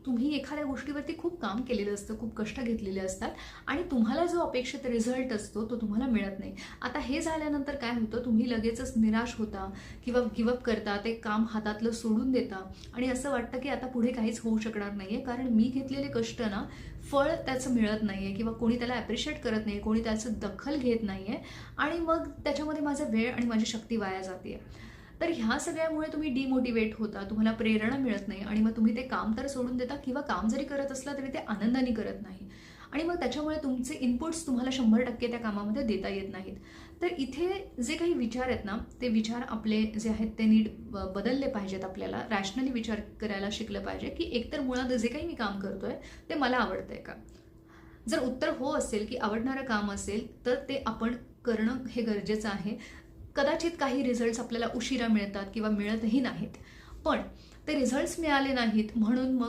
तुम्ही एखाद्या गोष्टीवरती खूप काम केलेलं असतं, खूप कष्ट घेतलेले असतात आणि तुम्हाला जो अपेक्षित रिझल्ट असतो तो तुम्हाला मिळत नाही. आता हे झाल्यानंतर काय होतं, तुम्ही लगेचच निराश होता किंवा गिवअप करता, ते काम हातातलं सोडून देता आणि असं वाटतं की आता पुढे काहीच होऊ शकणार नाही आहे, कारण मी घेतलेले कष्ट ना फळ त्याचं मिळत नाही आहे किंवा कोणी त्याला ॲप्रिशिएट करत नाही, कोणी त्याचं दखल घेत नाही आहे आणि मग त्याच्यामध्ये माझा वेळ आणि माझी शक्ती वाया जाते. तर ह्या सगळ्यामुळे तुम्ही डिमोटिवेट होता, तुम्हाला प्रेरणा मिळत नाही आणि मग तुम्ही ते काम तर सोडून देता किंवा काम जरी करत असला तरी ते आनंदाने करत नाही आणि मग त्याच्यामुळे तुमचे इनपुट्स तुम्हाला 100% त्या कामामध्ये देता येत नाहीत. तर इथे जे काही विचार आहेत ना, ते विचार आपले जे आहेत ते नीट बदलले पाहिजेत. आपल्याला रॅशनली विचार करायला शिकलं पाहिजे की एकतर मुळात जे काही मी काम करतोय ते मला आवडतंय का. जर उत्तर हो असेल की आवडणारं काम असेल तर ते आपण करणं हे गरजेचं आहे. कदाचित काही रिझल्ट्स आपल्याला उशिरा मिळतात किंवा मिळतही नाहीत, पण ते रिझल्ट्स मिळाले नाहीत म्हणून मग